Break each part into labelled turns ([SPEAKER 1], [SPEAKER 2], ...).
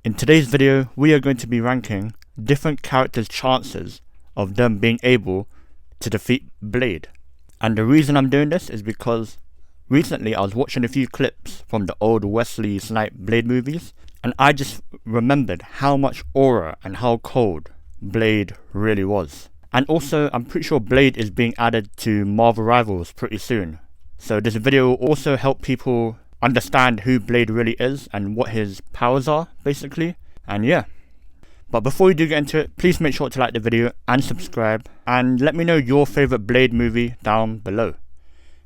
[SPEAKER 1] In today's video, we are going to be ranking different characters' chances of them being able to defeat Blade. And the reason I'm doing this is because recently I was watching a few clips from the old Wesley Snipes Blade movies, and I just remembered how much aura and how cold Blade really was. And also, I'm pretty sure Blade is being added to Marvel Rivals pretty soon. So this video will also help people understand who Blade really is and what his powers are, basically. And yeah. But before we do get into it, please make sure to like the video and subscribe, and let me know your favourite Blade movie down below.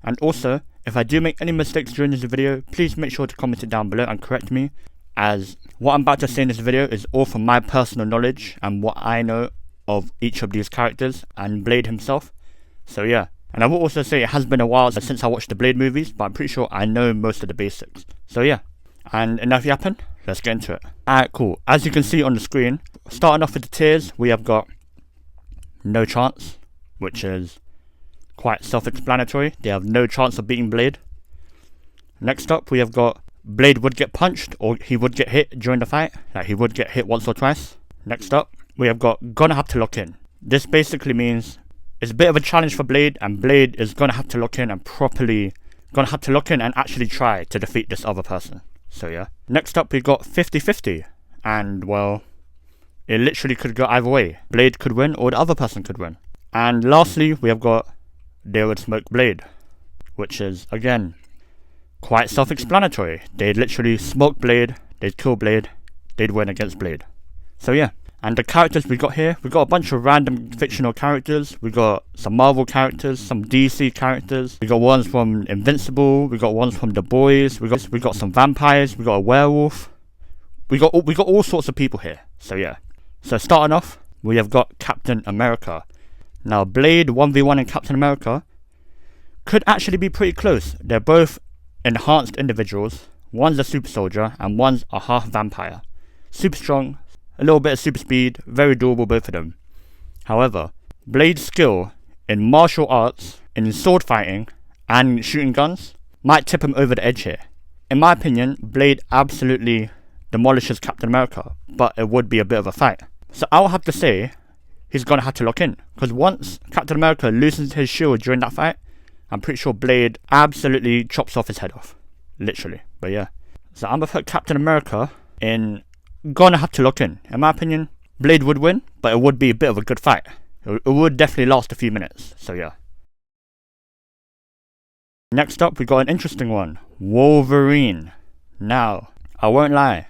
[SPEAKER 1] And also, if I do make any mistakes during this video, please make sure to comment it down below and correct me, as what I'm about to say in this video is all from my personal knowledge and what I know of each of these characters and Blade himself. So yeah. And I will also say it has been a while since I watched the Blade movies, but I'm pretty sure I know most of the basics. So yeah. And enough yapping, let's get into it. Alright, cool. As you can see on the screen, starting off with the tiers, we have got no chance, which is quite self-explanatory. They have no chance of beating Blade. Next up, we have got Blade would get punched, or he would get hit during the fight. Like, he would get hit once or twice. Next up, we have got gonna have to lock in. This basically means it's a bit of a challenge for Blade, and Blade is gonna have to lock in and actually try to defeat this other person. So yeah. Next up, we got 50-50, and well, it literally could go either way. Blade could win or the other person could win. And lastly, we have got they would smoke Blade, which is again quite self-explanatory. They'd literally smoke Blade, they'd kill Blade, they'd win against Blade. So yeah. And the characters we got here, we got a bunch of random fictional characters. We got some Marvel characters, some DC characters. We got ones from Invincible. We got ones from The Boys. We got some vampires. We got a werewolf. We got all sorts of people here. So yeah. So starting off, we have got Captain America. Now Blade 1v1 and Captain America could actually be pretty close. They're both enhanced individuals. One's a super soldier and one's a half vampire. Super strong. A little bit of super speed, very doable both of them. However, Blade's skill in martial arts, in sword fighting, and shooting guns might tip him over the edge here. In my opinion, Blade absolutely demolishes Captain America, but it would be a bit of a fight. So I'll have to say, he's gonna have to lock in, because once Captain America loosens his shield during that fight, I'm pretty sure Blade absolutely chops off his head off. Literally. But yeah. So I'm gonna put Captain America in gonna have to lock in. In my opinion, Blade would win, but it would be a bit of a good fight. It would definitely last a few minutes, so yeah. Next up, we got an interesting one. Wolverine. Now, I won't lie,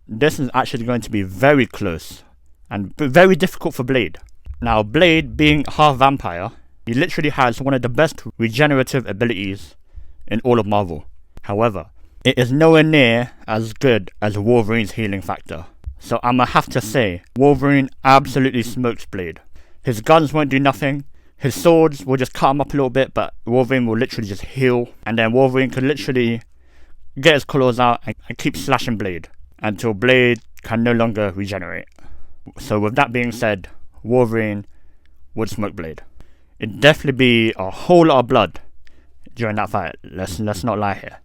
[SPEAKER 1] this is actually going to be very close and very difficult for Blade. Now, Blade being half vampire, he literally has one of the best regenerative abilities in all of Marvel. However, it is nowhere near as good as Wolverine's healing factor. So I'ma have to say, Wolverine absolutely smokes Blade. His guns won't do nothing. His swords will just cut him up a little bit, but Wolverine will literally just heal. And then Wolverine could literally get his claws out and keep slashing Blade until Blade can no longer regenerate. So with that being said, Wolverine would smoke Blade. It'd definitely be a whole lot of blood during that fight. Let's not lie here.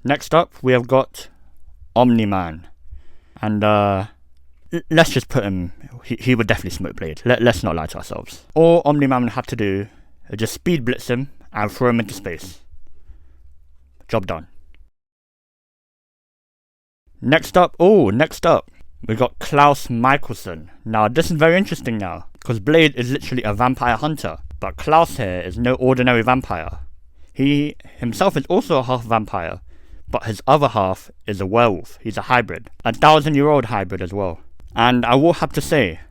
[SPEAKER 1] Next up, we have got Omni-Man, and let's just put him, he would definitely smoke Blade, let's not lie to ourselves. All Omni-Man would have to do is just speed blitz him and throw him into space. Job done. Next up, we got Klaus Michelson. Now this is very interesting now, because Blade is literally a vampire hunter, but Klaus here is no ordinary vampire. He himself is also a half vampire, but his other half is a werewolf. He's a hybrid. A 1,000-year-old hybrid as well. And I will have to say,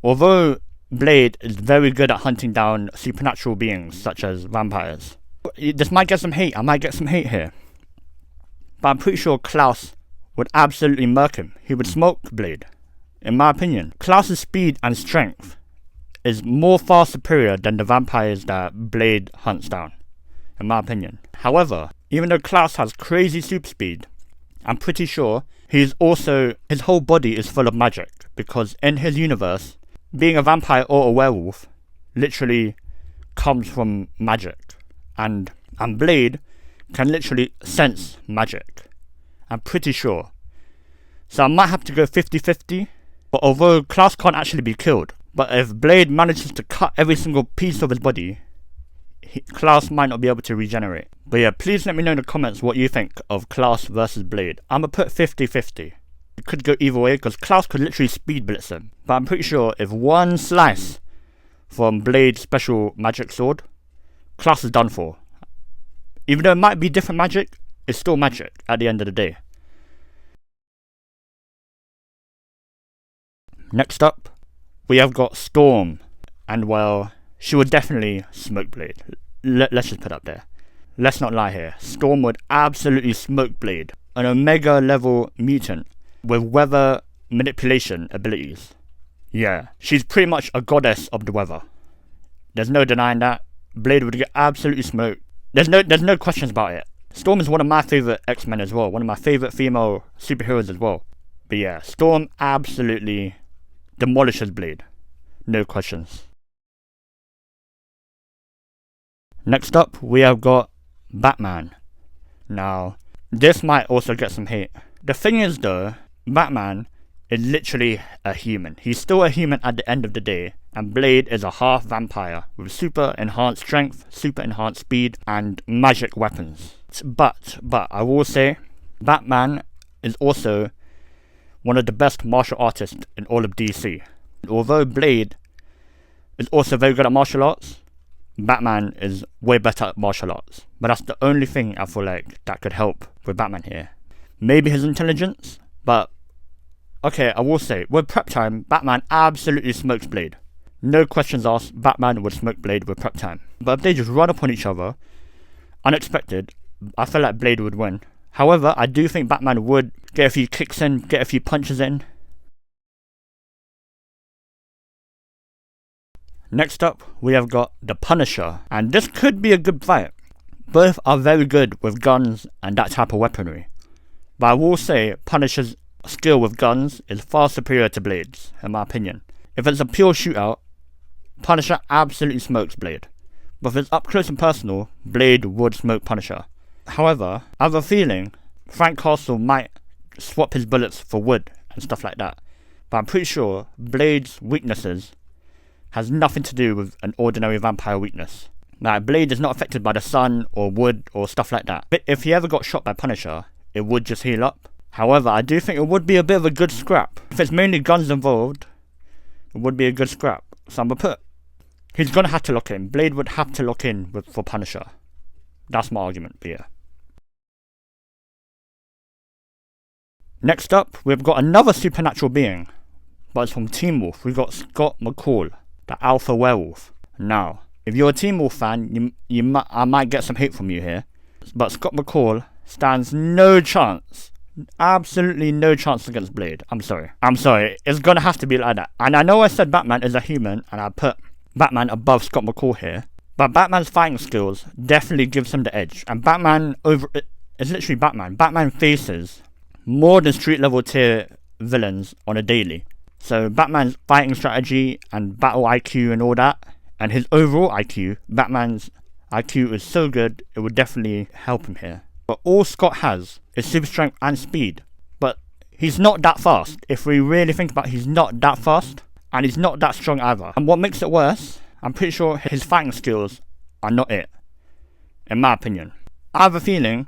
[SPEAKER 1] although Blade is very good at hunting down supernatural beings such as vampires, this might get some hate. I might get some hate here. But I'm pretty sure Klaus would absolutely murk him. He would smoke Blade. In my opinion, Klaus's speed and strength is far superior than the vampires that Blade hunts down. In my opinion. However, even though Klaus has crazy super speed, I'm pretty sure his whole body is full of magic, because in his universe, being a vampire or a werewolf literally comes from magic, and Blade can literally sense magic, I'm pretty sure. So I might have to go 50-50. But although Klaus can't actually be killed, but if Blade manages to cut every single piece of his body, Klaus might not be able to regenerate. But yeah, please let me know in the comments what you think of Klaus versus Blade. I'm gonna put 50-50. It could go either way because Klaus could literally speed blitz him. But I'm pretty sure if one slice from Blade's special magic sword, Klaus is done for. Even though it might be different magic, it's still magic at the end of the day. Next up, we have got Storm. And well, she would definitely smoke Blade. Let's just put up there. Let's not lie here. Storm would absolutely smoke Blade. An Omega level mutant with weather manipulation abilities. Yeah, she's pretty much a goddess of the weather. There's no denying that. Blade would get absolutely smoked. There's no questions about it. Storm is one of my favourite X-Men as well. One of my favourite female superheroes as well. But yeah, Storm absolutely demolishes Blade. No questions. Next up, we have got Batman. Now, this might also get some hate. The thing is though, Batman is literally a human. He's still a human at the end of the day. And Blade is a half vampire with super enhanced strength, super enhanced speed, and magic weapons. But I will say, Batman is also one of the best martial artists in all of DC. Although Blade is also very good at martial arts, Batman is way better at martial arts. But that's the only thing I feel like that could help with Batman here. Maybe his intelligence, but okay, I will say, with prep time, Batman absolutely smokes Blade. No questions asked, Batman would smoke Blade with prep time. But if they just run upon each other, unexpected, I feel like Blade would win. However, I do think Batman would get a few kicks in, get a few punches in. Next up, we have got the Punisher. And this could be a good fight. Both are very good with guns and that type of weaponry. But I will say, Punisher's skill with guns is far superior to Blade's, in my opinion. If it's a pure shootout, Punisher absolutely smokes Blade. But if it's up close and personal, Blade would smoke Punisher. However, I have a feeling Frank Castle might swap his bullets for wood and stuff like that. But I'm pretty sure Blade's weaknesses has nothing to do with an ordinary vampire weakness. Like, Blade is not affected by the sun or wood or stuff like that. But if he ever got shot by Punisher, it would just heal up. However, I do think it would be a bit of a good scrap. If it's mainly guns involved, it would be a good scrap. So I'm gonna put, he's gonna have to lock in. Blade would have to lock in for Punisher. That's my argument, but yeah. Next up, we've got another supernatural being. But it's from Teen Wolf. We've got Scott McCall, the alpha werewolf. Now, if you're a Teen Wolf fan, I might get some hate from you here. But Scott McCall stands no chance. Absolutely no chance against Blade. I'm sorry. It's gonna have to be like that. And I know I said Batman is a human, and I put Batman above Scott McCall here. But Batman's fighting skills definitely gives him the edge. And Batman it's literally Batman. Batman faces more than street level tier villains on a daily. So Batman's fighting strategy and battle IQ and all that, and his overall IQ, Batman's IQ is so good, it would definitely help him here. But all Scott has is super strength and speed. But he's not that fast. If we really think about it, he's not that fast. And he's not that strong either. And what makes it worse, I'm pretty sure his fighting skills are not it. In my opinion. I have a feeling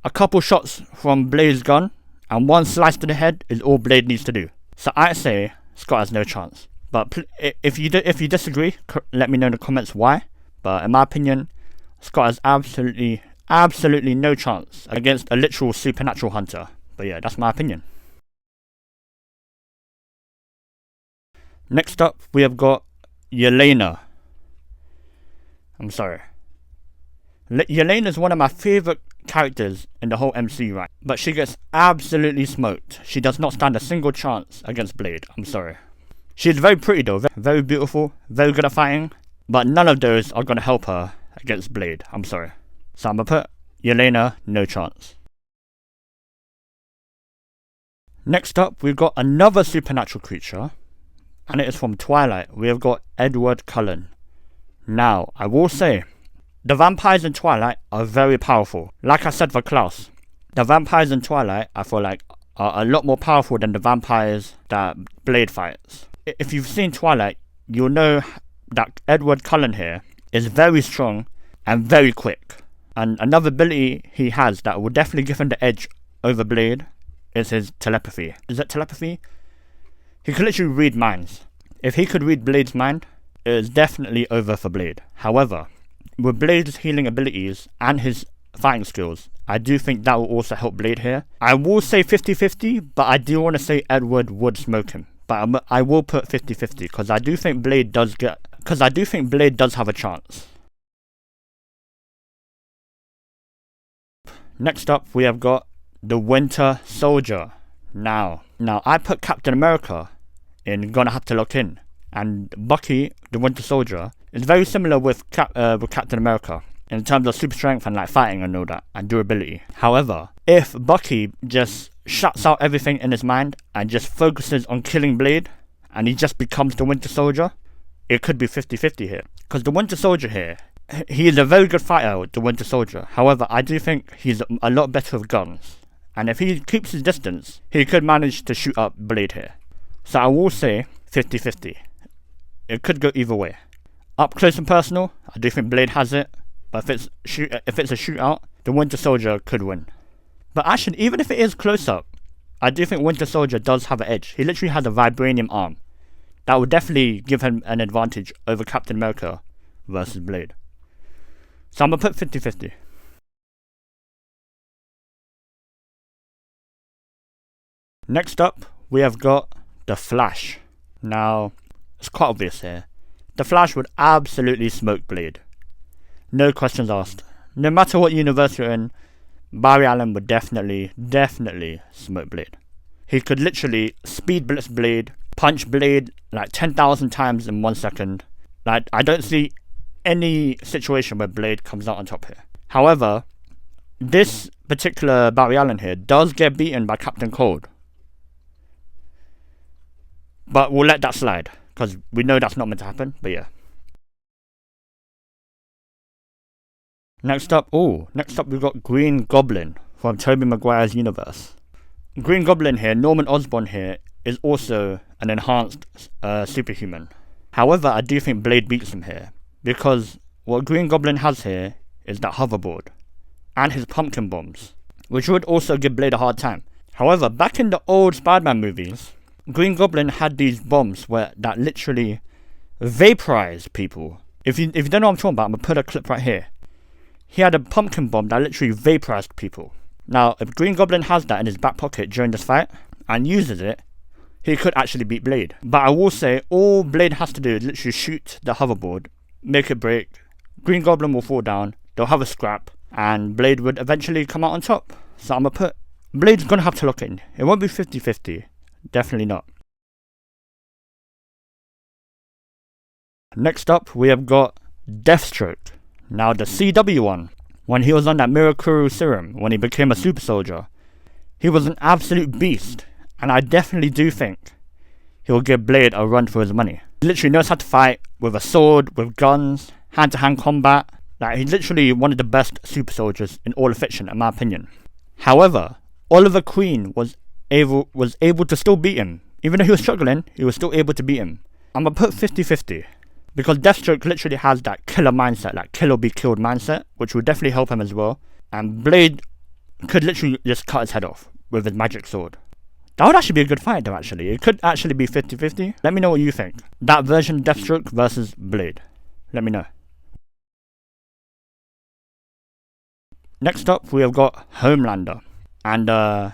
[SPEAKER 1] a couple shots from Blade's gun and one slice to the head is all Blade needs to do. So I say Scott has no chance. But if you disagree, let me know in the comments why. But in my opinion, Scott has absolutely no chance against a literal supernatural hunter. But yeah, that's my opinion. Next up, we have got Yelena. I'm sorry. Yelena is one of my favourite characters in the whole MCU, right? But she gets absolutely smoked. She does not stand a single chance against Blade. I'm sorry. She's very pretty though, very beautiful, very good at fighting. But none of those are going to help her against Blade. I'm sorry. So I'm going to put Yelena, no chance. Next up, we've got another supernatural creature. And it is from Twilight. We have got Edward Cullen. Now, I will say, the vampires in Twilight are very powerful. Like I said for Klaus, the vampires in Twilight, I feel like, are a lot more powerful than the vampires that Blade fights. If you've seen Twilight, you'll know that Edward Cullen here is very strong and very quick. And another ability he has that will definitely give him the edge over Blade is his telepathy. Is it telepathy? He could literally read minds. If he could read Blade's mind, it is definitely over for Blade. However, with Blade's healing abilities and his fighting skills, I do think that will also help Blade here. I will say 50-50, but I do want to say Edward would smoke him. But I will put 50-50 because I do think Blade does have a chance. Next up, we have got the Winter Soldier. Now I put Captain America in Gonna Have to Lock In, and Bucky, the Winter Soldier, is very similar with Captain America in terms of super strength and like fighting and all that, and durability. However, if Bucky just shuts out everything in his mind and just focuses on killing Blade, and he just becomes the Winter Soldier, it could be 50-50 here. Because the Winter Soldier here, he is a very good fighter, the Winter Soldier. However, I do think he's a lot better with guns. And if he keeps his distance, he could manage to shoot up Blade here. So I will say 50-50. It could go either way. Up close and personal, I do think Blade has it. But if it's a shootout, the Winter Soldier could win. But actually, even if it is close up, I do think Winter Soldier does have an edge. He literally has a vibranium arm. That would definitely give him an advantage over Captain America versus Blade. So I'm going to put 50-50. Next up, we have got the Flash. Now, it's quite obvious here. The Flash would absolutely smoke Blade. No questions asked. No matter what universe you're in, Barry Allen would definitely smoke Blade. He could literally speed blitz Blade, punch Blade like 10,000 times in 1 second. Like, I don't see any situation where Blade comes out on top here. However, this particular Barry Allen here does get beaten by Captain Cold. But we'll let that slide, because we know that's not meant to happen, but yeah. Next up we've got Green Goblin from Tobey Maguire's universe. Green Goblin here, Norman Osborn here, is also an enhanced superhuman. However, I do think Blade beats him here, because what Green Goblin has here is that hoverboard, and his pumpkin bombs, which would also give Blade a hard time. However, back in the old Spider-Man movies, Green Goblin had these bombs that literally vaporize people. If you don't know what I'm talking about, I'm going to put a clip right here. He had a pumpkin bomb that literally vaporized people. Now, if Green Goblin has that in his back pocket during this fight, and uses it, he could actually beat Blade. But I will say, all Blade has to do is literally shoot the hoverboard, make it break, Green Goblin will fall down, they'll have a scrap, and Blade would eventually come out on top. So I'm going to put, Blade's going to have to lock in. It won't be 50-50. Definitely not. Next up, we have got Deathstroke. Now, the CW one, when he was on that Mirakuru serum, when he became a super soldier, he was an absolute beast, and I definitely do think he'll give Blade a run for his money. He literally knows how to fight with a sword, with guns, hand-to-hand combat. Like, he's literally one of the best super soldiers in all of fiction, in my opinion. However, Oliver Queen was able to still beat him. Even though he was struggling, he was still able to beat him. I'm going to put 50-50. Because Deathstroke literally has that killer mindset, like kill or be killed mindset, which will definitely help him as well. And Blade could literally just cut his head off with his magic sword. That would actually be a good fight though, actually. It could actually be 50-50. Let me know what you think. That version of Deathstroke versus Blade. Let me know. Next up, we have got Homelander. And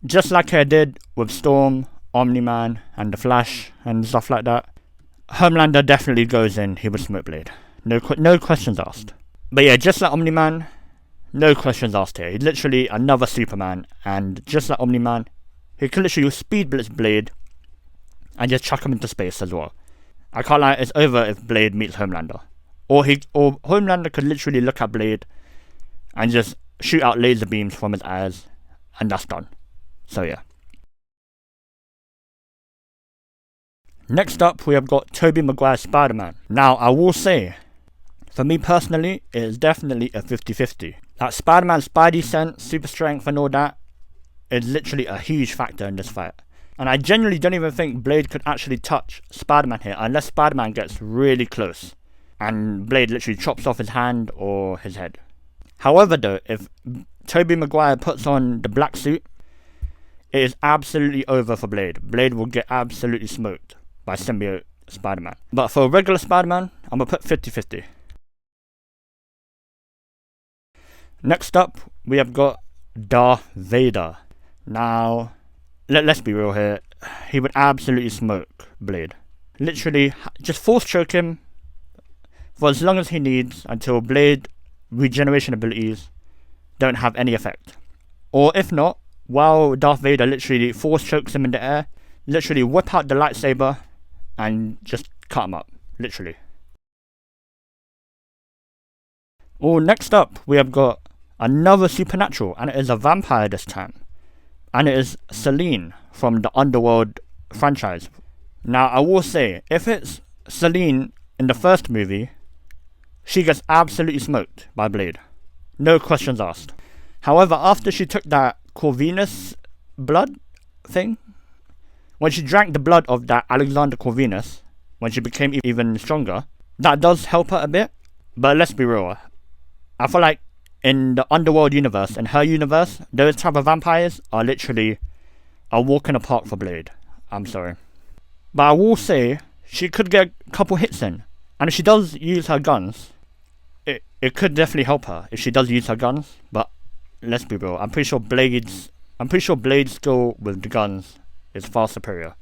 [SPEAKER 1] just like I did with Storm, Omni-Man, and the Flash, and stuff like that, Homelander definitely goes in, he would smoke Blade. No questions asked. But yeah, just like Omni-Man, no questions asked here. He's literally another Superman, and just like Omni-Man, he could literally speed blitz Blade and just chuck him into space as well. I can't lie, it's over if Blade meets Homelander. Or Homelander could literally look at Blade and just shoot out laser beams from his eyes, and that's done. So yeah. Next up, we have got Tobey Maguire's Spider-Man. Now, I will say, for me personally, it is definitely a 50-50. That Spider-Man's Spidey sense, super strength and all that is literally a huge factor in this fight. And I genuinely don't even think Blade could actually touch Spider-Man here unless Spider-Man gets really close and Blade literally chops off his hand or his head. However though, if Tobey Maguire puts on the black suit, it is absolutely over for Blade. Blade will get absolutely smoked by symbiote Spider-Man. But for a regular Spider-Man, I'm going to put 50-50. Next up, we have got Darth Vader. Now, let's be real here. He would absolutely smoke Blade. Literally, just force choke him for as long as he needs until Blade regeneration abilities don't have any effect. Or if not, while Darth Vader literally force chokes him in the air, literally whip out the lightsaber and just cut him up. Literally. Oh, next up, we have got another supernatural, and it is a vampire this time. And it is Selene from the Underworld franchise. Now, I will say, if it's Selene in the first movie, she gets absolutely smoked by Blade. No questions asked. However, after she took that Corvinus blood thing, when she drank the blood of that Alexander Corvinus, when she became even stronger, that does help her a bit. But let's be real, I feel like in the Underworld universe, in her universe, those type of vampires are literally a walk in the park for Blade. I'm sorry. But I will say, she could get a couple hits in. And if she does use her guns, it could definitely help her if she does use her guns. But let's be real, I'm pretty sure Blade's skill with the guns is far superior.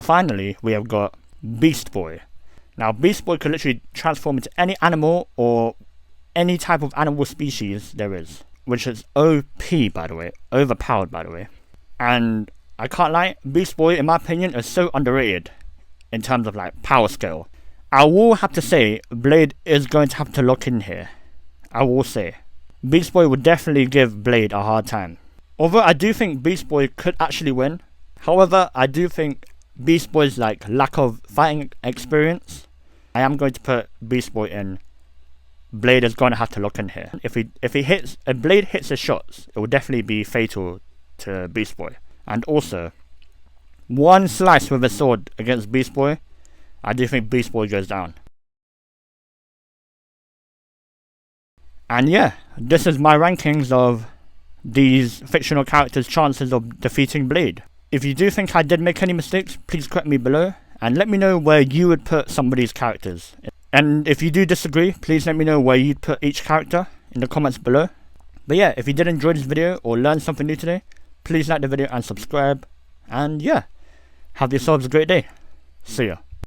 [SPEAKER 1] Finally, we have got Beast Boy. Now, Beast Boy could literally transform into any animal or any type of animal species there is, which is OP, by the way, overpowered, by the way. And I can't lie, Beast Boy, in my opinion, is so underrated in terms of like power scale. I will have to say, Blade is going to have to lock in here. I will say, Beast Boy would definitely give Blade a hard time. Although I do think Beast Boy could actually win. However, I do think Beast Boy's like lack of fighting experience, I am going to put Beast Boy in. Blade is going to have to lock in here. If Blade hits his shots, it will definitely be fatal to Beast Boy. And also, one slice with a sword against Beast Boy, I do think Beast Boy goes down. And yeah, this is my rankings of these fictional characters' chances of defeating Blade. If you do think I did make any mistakes, please correct me below and let me know where you would put some of these characters. And if you do disagree, please let me know where you'd put each character in the comments below. But yeah, if you did enjoy this video or learn something new today, please like the video and subscribe. And yeah, have yourselves a great day. See ya.